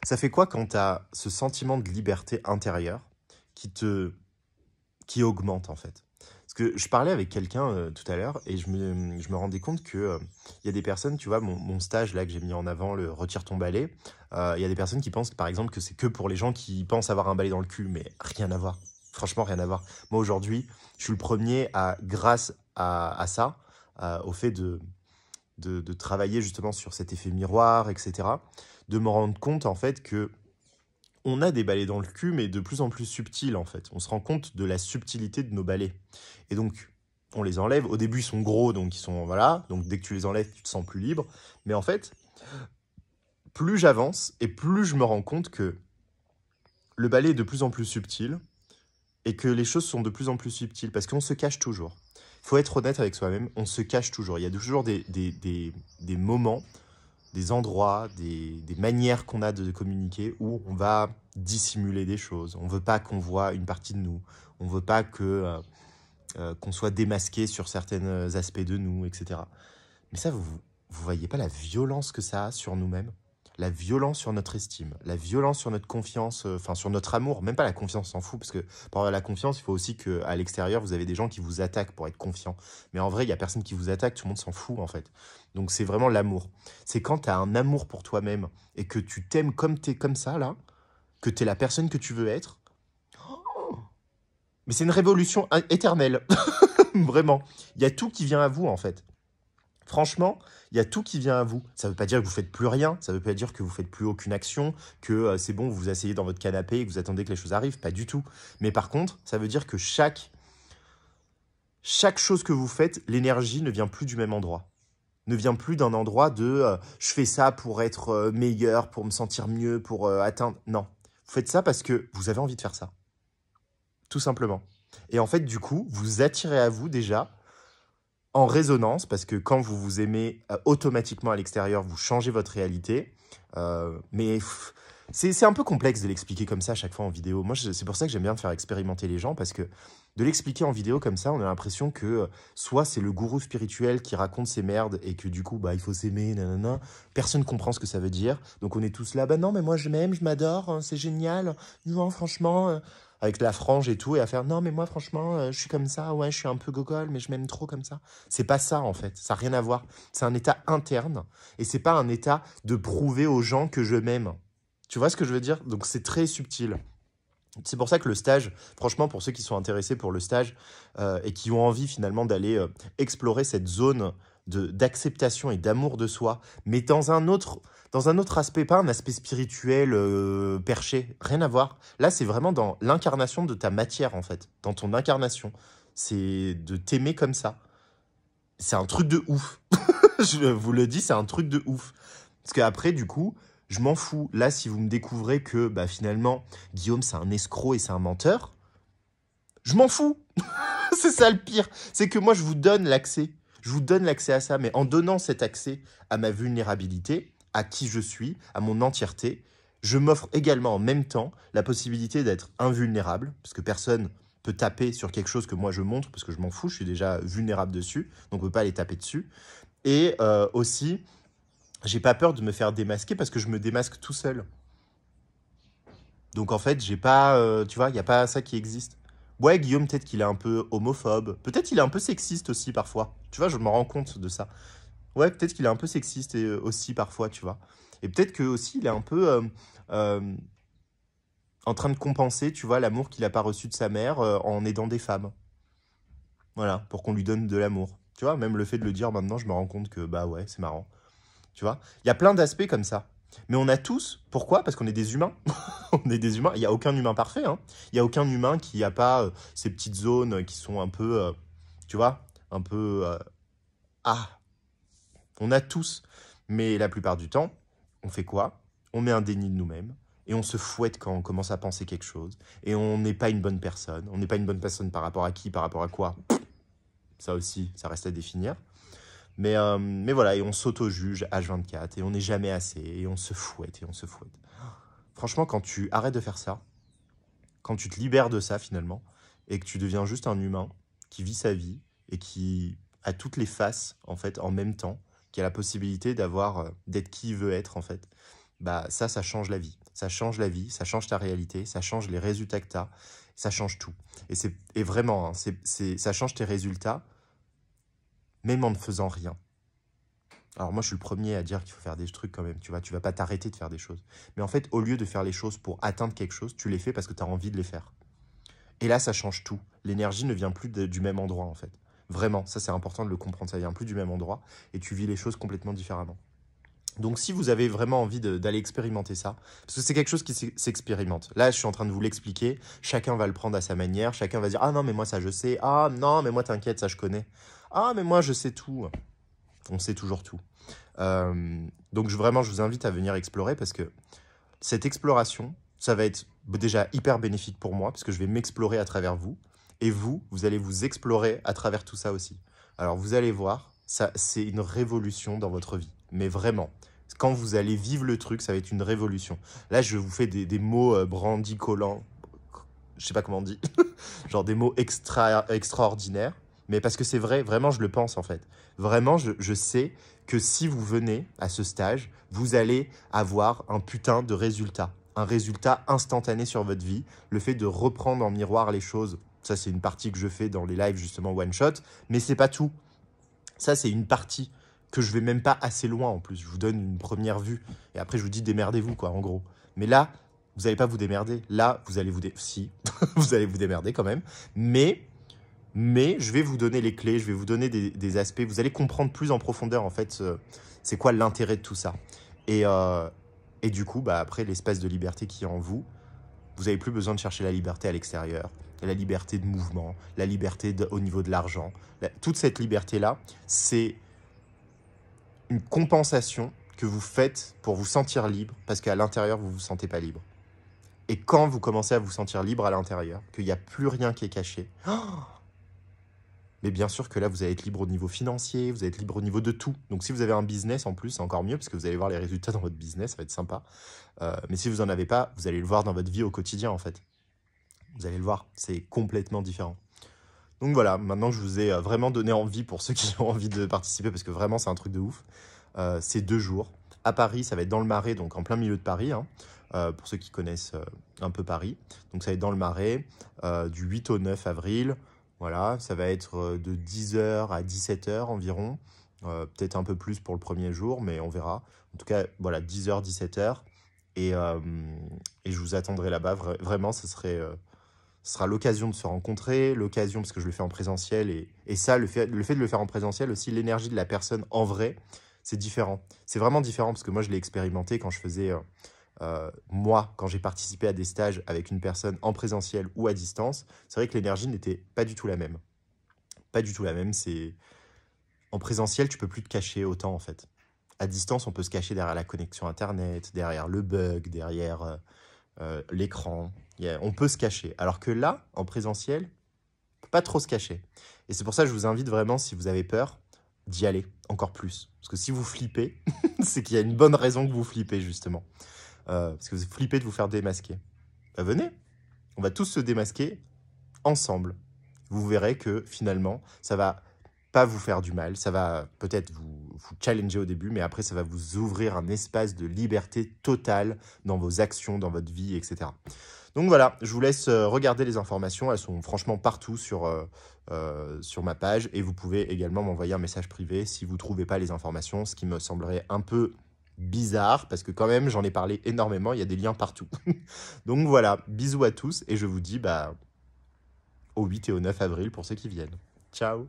Ça fait quoi quand tu as ce sentiment de liberté intérieure qui qui augmente en fait? Parce que je parlais avec quelqu'un tout à l'heure et je me rendais compte que il y a des personnes, tu vois, mon stage là que j'ai mis en avant, le retire ton balai, il y a des personnes qui pensent par exemple que c'est que pour les gens qui pensent avoir un balai dans le cul, mais rien à voir. Franchement, rien à voir. Moi aujourd'hui, je suis le premier à, grâce à ça, au fait de travailler justement sur cet effet miroir, etc., de me rendre compte en fait que on a des balais dans le cul, mais de plus en plus subtils en fait. On se rend compte de la subtilité de nos balais. Et donc, on les enlève. Au début, ils sont gros, donc ils sont voilà. Donc dès que tu les enlèves, tu te sens plus libre. Mais en fait, plus j'avance et plus je me rends compte que le balai est de plus en plus subtil et que les choses sont de plus en plus subtiles parce qu'on se cache toujours. Il faut être honnête avec soi-même, on se cache toujours. Il y a toujours des moments, des endroits, des manières qu'on a de communiquer où on va dissimuler des choses. On veut pas qu'on voit une partie de nous. On veut pas qu'on soit démasqué sur certains aspects de nous, etc. Mais ça, vous voyez pas la violence que ça a sur nous-mêmes? La violence sur notre estime, la violence sur notre confiance, enfin sur notre amour, même pas la confiance, on s'en fout, parce que pour avoir la confiance, il faut aussi qu'à l'extérieur, vous avez des gens qui vous attaquent pour être confiant. Mais en vrai, il y a personne qui vous attaque, tout le monde s'en fout en fait. Donc c'est vraiment l'amour. C'est quand tu as un amour pour toi-même et que tu t'aimes comme tu es comme ça, là, que tu es la personne que tu veux être. Mais c'est une révolution éternelle, vraiment. Il y a tout qui vient à vous en fait. Franchement, il y a tout qui vient à vous. Ça ne veut pas dire que vous faites plus rien, ça ne veut pas dire que vous faites plus aucune action, que c'est bon, vous vous asseyez dans votre canapé et que vous attendez que les choses arrivent, pas du tout. Mais par contre, ça veut dire que chaque chose que vous faites, l'énergie ne vient plus du même endroit. Ne vient plus d'un endroit de je fais ça pour être meilleur, pour me sentir mieux, pour atteindre. Non. Vous faites ça parce que vous avez envie de faire ça. Tout simplement. Et en fait, du coup, vous attirez à vous déjà en résonance, parce que quand vous vous aimez automatiquement à l'extérieur, vous changez votre réalité. Mais c'est un peu complexe de l'expliquer comme ça à chaque fois en vidéo. Moi, c'est pour ça que j'aime bien faire expérimenter les gens, parce que de l'expliquer en vidéo comme ça, on a l'impression que soit c'est le gourou spirituel qui raconte ses merdes et que du coup, bah, il faut s'aimer, nanana. Personne comprend ce que ça veut dire. Donc on est tous là, bah non, mais moi je m'aime, je m'adore, hein, c'est génial. Non, franchement, avec la frange et tout, et à faire non, mais moi franchement, je suis comme ça, ouais, je suis un peu gogol, mais je m'aime trop comme ça. C'est pas ça en fait, ça n'a rien à voir. C'est un état interne et c'est pas un état de prouver aux gens que je m'aime. Tu vois ce que je veux dire? Donc c'est très subtil. C'est pour ça que le stage, franchement, pour ceux qui sont intéressés pour le stage et qui ont envie finalement d'aller explorer cette zone d'acceptation et d'amour de soi, mais dans un autre aspect, pas un aspect spirituel perché, rien à voir. Là, c'est vraiment dans l'incarnation de ta matière, en fait, dans ton incarnation. C'est de t'aimer comme ça. C'est un truc de ouf. Je vous le dis, c'est un truc de ouf. Parce qu'après, du coup, je m'en fous. Là, si vous me découvrez que bah, finalement, Guillaume, c'est un escroc et c'est un menteur, je m'en fous. C'est ça le pire. C'est que moi, je vous donne l'accès. Je vous donne l'accès à ça. Mais en donnant cet accès à ma vulnérabilité, à qui je suis, à mon entièreté, je m'offre également en même temps la possibilité d'être invulnérable, parce que personne peut taper sur quelque chose que moi je montre, parce que je m'en fous, je suis déjà vulnérable dessus, donc on ne peut pas aller taper dessus. Et aussi, j'ai pas peur de me faire démasquer parce que je me démasque tout seul. Donc en fait, j'ai pas, tu vois, il y a pas ça qui existe. Ouais, Guillaume, peut-être qu'il est un peu homophobe. Peut-être qu'il est un peu sexiste aussi parfois. Tu vois, je me rends compte de ça. Ouais, peut-être qu'il est un peu sexiste aussi parfois, tu vois. Et peut-être que aussi il est un peu euh, en train de compenser, tu vois, l'amour qu'il a pas reçu de sa mère en aidant des femmes. Voilà, pour qu'on lui donne de l'amour. Tu vois, même le fait de le dire maintenant, je me rends compte que bah ouais, c'est marrant. Tu vois, il y a plein d'aspects comme ça. Mais on a tous, pourquoi? Parce qu'on est des humains. On est des humains. Il n'y a aucun humain parfait. Hein. Il n'y a aucun humain qui n'a pas ces petites zones qui sont un peu, tu vois, un peu... ah, on a tous. Mais la plupart du temps, on fait quoi? On met un déni de nous-mêmes. Et on se fouette quand on commence à penser quelque chose. Et on n'est pas une bonne personne. On n'est pas une bonne personne par rapport à qui? Par rapport à quoi? Ça aussi, ça reste à définir. Mais voilà, et on s'auto-juge H24, et on n'est jamais assez, et on se fouette, et on se fouette. Franchement, quand tu arrêtes de faire ça, quand tu te libères de ça finalement, et que tu deviens juste un humain qui vit sa vie, et qui a toutes les faces, en fait, en même temps, qui a la possibilité d'être qui il veut être, en fait, bah ça change la vie. Ça change la vie, ça change ta réalité, ça change les résultats que tu as, ça change tout. Et vraiment, hein, ça change tes résultats, même en ne faisant rien. Alors moi, je suis le premier à dire qu'il faut faire des trucs quand même, tu vois, tu vas pas t'arrêter de faire des choses. Mais en fait, au lieu de faire les choses pour atteindre quelque chose, tu les fais parce que tu as envie de les faire. Et là, ça change tout. L'énergie ne vient plus du même endroit, en fait. Vraiment, ça c'est important de le comprendre, ça vient plus du même endroit et tu vis les choses complètement différemment. Donc si vous avez vraiment envie d'aller expérimenter ça, parce que c'est quelque chose qui s'expérimente. Là, je suis en train de vous l'expliquer, chacun va le prendre à sa manière, chacun va dire « Ah non, mais moi ça je sais, ah non, mais moi t'inquiète, ça je connais, ah mais moi je sais tout ». On sait toujours tout. Donc vraiment, je vous invite à venir explorer parce que cette exploration, ça va être déjà hyper bénéfique pour moi parce que je vais m'explorer à travers vous. Et vous allez vous explorer à travers tout ça aussi. Alors vous allez voir, ça c'est une révolution dans votre vie. Mais vraiment, quand vous allez vivre le truc, ça va être une révolution. Là, je vous fais des mots brandicolants, je sais pas comment on dit, genre des mots extraordinaires. Mais parce que c'est vrai, vraiment, je le pense en fait. Vraiment, je sais que si vous venez à ce stage, vous allez avoir un putain de résultat. Un résultat instantané sur votre vie. Le fait de reprendre en miroir les choses, ça c'est une partie que je fais dans les lives justement one shot, mais c'est pas tout. Ça c'est une partie que je vais même pas assez loin en plus. Je vous donne une première vue et après je vous dis démerdez-vous quoi en gros. Mais là, vous n'allez pas vous démerder. Là, vous allez si, vous allez vous démerder quand même. Mais je vais vous donner les clés, je vais vous donner des aspects. Vous allez comprendre plus en profondeur en fait c'est quoi l'intérêt de tout ça. Et du coup, bah, après l'espace de liberté qui est en vous, vous n'avez plus besoin de chercher la liberté à l'extérieur, la liberté de mouvement, la liberté au niveau de l'argent. Toute cette liberté-là, c'est une compensation que vous faites pour vous sentir libre, parce qu'à l'intérieur, vous ne vous sentez pas libre. Et quand vous commencez à vous sentir libre à l'intérieur, qu'il n'y a plus rien qui est caché, mais bien sûr que là, vous allez être libre au niveau financier, vous allez être libre au niveau de tout. Donc si vous avez un business en plus, c'est encore mieux, parce que vous allez voir les résultats dans votre business, ça va être sympa. Mais si vous n'en avez pas, vous allez le voir dans votre vie au quotidien, en fait. Vous allez le voir, c'est complètement différent. Donc voilà, maintenant que je vous ai vraiment donné envie pour ceux qui ont envie de participer, parce que vraiment, c'est un truc de ouf. C'est 2 jours. À Paris, ça va être dans le Marais, donc en plein milieu de Paris, hein, pour ceux qui connaissent un peu Paris. Donc ça va être dans le Marais, du 8 au 9 avril. Voilà, ça va être de 10h à 17h environ. Peut-être un peu plus pour le premier jour, mais on verra. En tout cas, voilà, 10h, 17h. Et je vous attendrai là-bas. Vraiment, ce sera l'occasion de se rencontrer, l'occasion, parce que je le fais en présentiel. Et ça, le fait de le faire en présentiel, aussi l'énergie de la personne en vrai, c'est différent. C'est vraiment différent, parce que moi, je l'ai expérimenté quand je faisais... moi, quand j'ai participé à des stages avec une personne en présentiel ou à distance, c'est vrai que l'énergie n'était pas du tout la même. Pas du tout la même. En présentiel, tu peux plus te cacher autant, en fait. À distance, on peut se cacher derrière la connexion Internet, derrière le bug, derrière l'écran. On peut se cacher. Alors que là, en présentiel, on peut pas trop se cacher. Et c'est pour ça que je vous invite vraiment, si vous avez peur, d'y aller encore plus. Parce que si vous flippez, c'est qu'il y a une bonne raison que vous flippez, justement. Parce que vous flippez de vous faire démasquer. Bah, venez, on va tous se démasquer ensemble. Vous verrez que finalement, ça va pas vous faire du mal, ça va peut-être vous challenger au début, mais après, ça va vous ouvrir un espace de liberté totale dans vos actions, dans votre vie, etc. Donc voilà, je vous laisse regarder les informations, elles sont franchement partout sur ma page, et vous pouvez également m'envoyer un message privé si vous ne trouvez pas les informations, ce qui me semblerait un peu bizarre, parce que quand même, j'en ai parlé énormément, il y a des liens partout. Donc voilà, bisous à tous, et je vous dis au 8 et au 9 avril pour ceux qui viennent. Ciao!